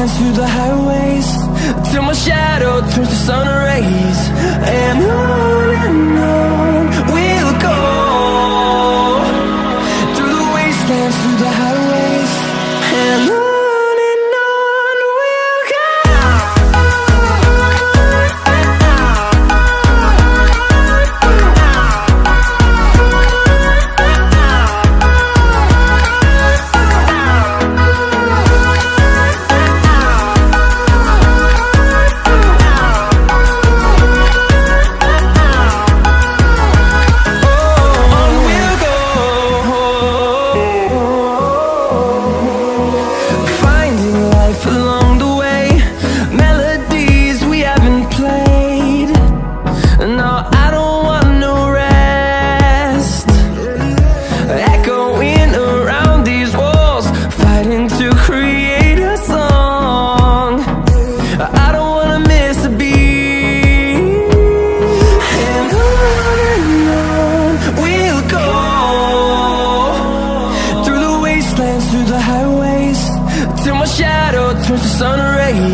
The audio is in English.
wastelands, through the highways, till my shadow turns to sun rays. And on we'll go, through the wastelands, through the highways, and on we'll go. Along the way, melodies we haven't played. No, I don't want no rest. Echoing around these walls, fighting to create a song. I don't wanna miss a beat. And on we'll go, through the wastelands, through the highways, till my shadow turns to sun rays.